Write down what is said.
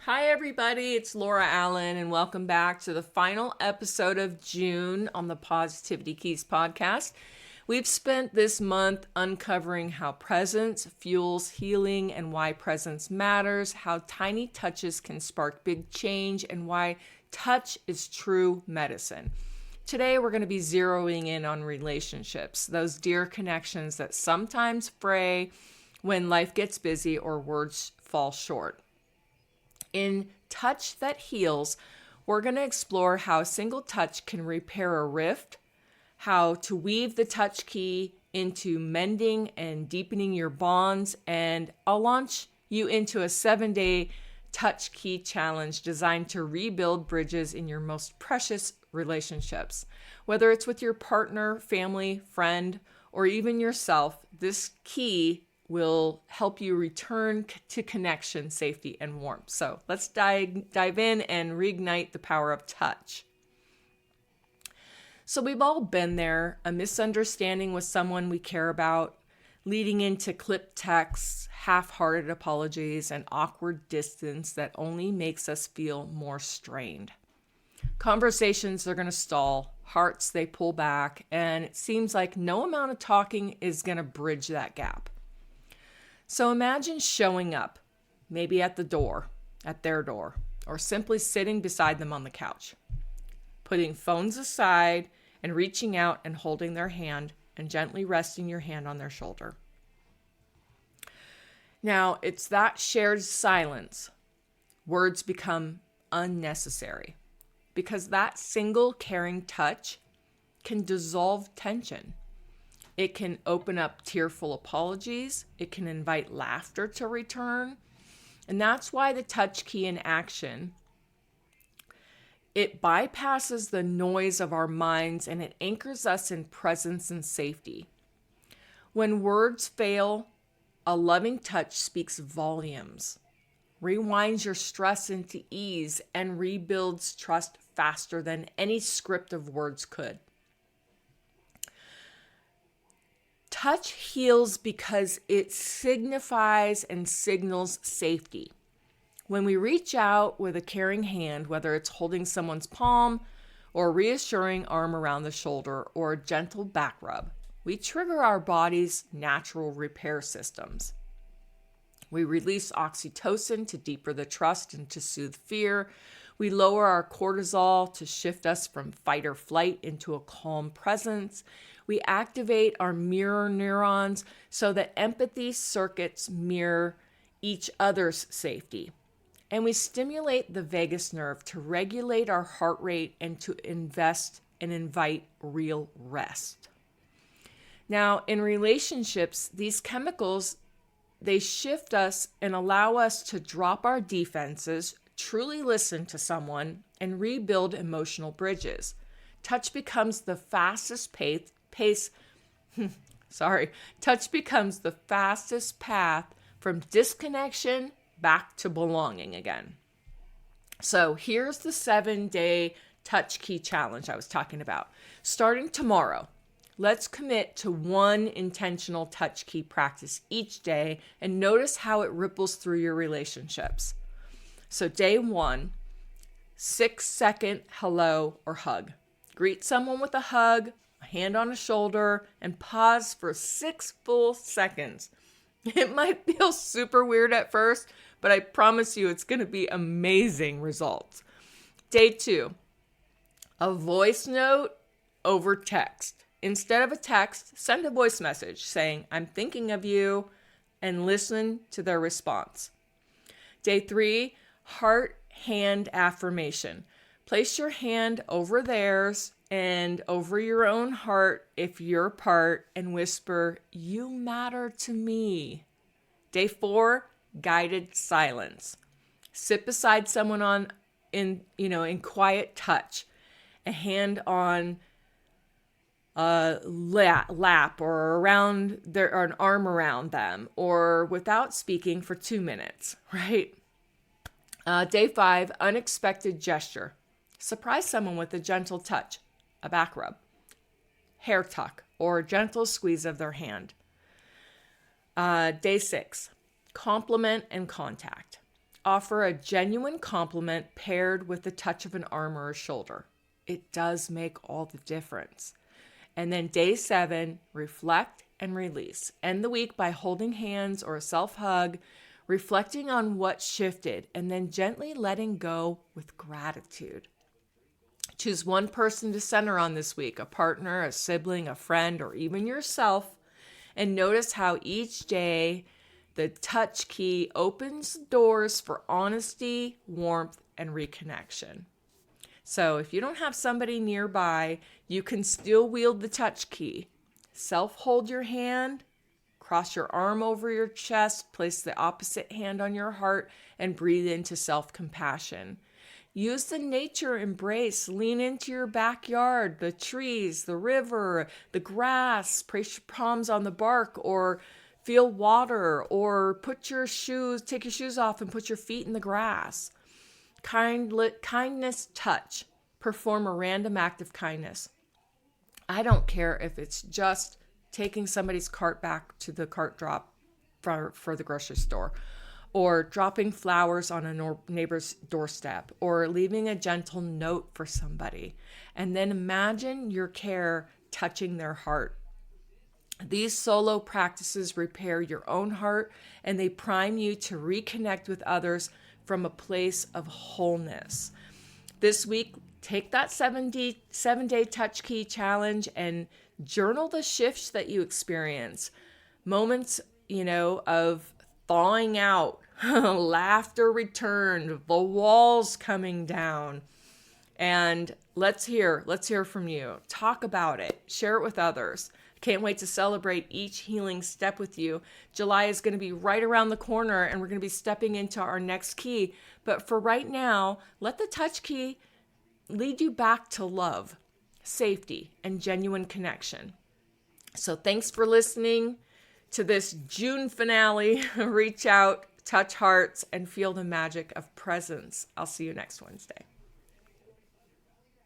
Hi, everybody. It's Laura Allen, and welcome back to the final episode of June on the Positivity Keys podcast. We've spent this month uncovering how presence fuels healing and why presence matters, how tiny touches can spark big change, and why touch is true medicine. Today, we're going to be zeroing in on relationships, those dear connections that sometimes fray when life gets busy or words fall short. In Touch That Heals, we're going to explore how a single touch can repair a rift, how to weave the touch key into mending and deepening your bonds, and I'll launch you into a 7-day touch key challenge designed to rebuild bridges in your most precious relationships. Whether it's with your partner, family, friend, or even yourself, this key will help you return to connection, safety, and warmth. So let's dive in and reignite the power of touch. So we've all been there, a misunderstanding with someone we care about, leading into clipped texts, half-hearted apologies, and awkward distance that only makes us feel more strained. Conversations are going to stall, hearts they pull back, and it seems like no amount of talking is going to bridge that gap. So imagine showing up, maybe at the door, at their door, or simply sitting beside them on the couch, putting phones aside and reaching out and holding their hand and gently resting your hand on their shoulder. Now, it's that shared silence. Words become unnecessary because that single caring touch can dissolve tension. It can open up tearful apologies. It can invite laughter to return. And that's why the touch key in action, it bypasses the noise of our minds and it anchors us in presence and safety. When words fail, a loving touch speaks volumes, rewinds your stress into ease, and rebuilds trust faster than any script of words could. Touch heals because it signifies and signals safety. When we reach out with a caring hand, whether it's holding someone's palm or a reassuring arm around the shoulder or a gentle back rub, we trigger our body's natural repair systems. We release oxytocin to deepen the trust and to soothe fear. We lower our cortisol to shift us from fight or flight into a calm presence. We activate our mirror neurons so that empathy circuits mirror each other's safety. And we stimulate the vagus nerve to regulate our heart rate and to invest and invite real rest. Now, in relationships, these chemicals, they shift us and allow us to drop our defenses, truly listen to someone, and rebuild emotional bridges. Touch becomes the fastest Touch becomes the fastest path from disconnection back to belonging again. So here's the 7-day touch key challenge I was talking about. Starting tomorrow, let's commit to one intentional touch key practice each day and notice how it ripples through your relationships. So day 1, 6-second hello or hug. Greet someone with a hug, a hand on a shoulder, and pause for 6 full seconds. It might feel super weird at first, but I promise you it's going to be amazing results. Day 2, a voice note over text. Instead of a text, send a voice message saying, "I'm thinking of you," and listen to their response. Day 3, heart hand affirmation. Place your hand over theirs and over your own heart if you're part and whisper, "You matter to me." Day 4, guided silence. Sit beside someone in quiet touch, a hand on a lap or around or an arm around them, or without speaking for 2 minutes, right? Day 5, unexpected gesture. Surprise someone with a gentle touch, a back rub, hair tuck, or a gentle squeeze of their hand. Day 6, compliment and contact. offer a genuine compliment paired with the touch of an arm or a shoulder. It does make all the difference. And then day 7, reflect and release. End the week by holding hands or a self-hug, reflecting on what shifted, and then gently letting go with gratitude. Choose one person to center on this week, a partner, a sibling, a friend, or even yourself, and notice how each day the touch key opens doors for honesty, warmth, and reconnection. So if you don't have somebody nearby, you can still wield the touch key. Self-hold your hand, cross your arm over your chest, place the opposite hand on your heart, and breathe into self-compassion. Use the nature embrace. Lean into your backyard, the trees, the river, the grass. Place your palms on the bark or feel water, or take your shoes off and put your feet in the grass. Kindness touch. Perform a random act of kindness. I don't care if it's just taking somebody's cart back to the cart drop for the grocery store, or dropping flowers on a neighbor's doorstep, or leaving a gentle note for somebody. And then imagine your care touching their heart. These solo practices repair your own heart, and they prime you to reconnect with others from a place of wholeness. This week, take that 7-day touch key challenge and journal the shifts that you experience. Moments, of thawing out, laughter returned, the walls coming down. And let's hear from you. Talk about it. Share it with others. Can't wait to celebrate each healing step with you. July is going to be right around the corner, and we're going to be stepping into our next key. But for right now, let the touch key lead you back to love, safety, and genuine connection. So thanks for listening to this June finale. Reach out, touch hearts, and feel the magic of presence. I'll see you next Wednesday.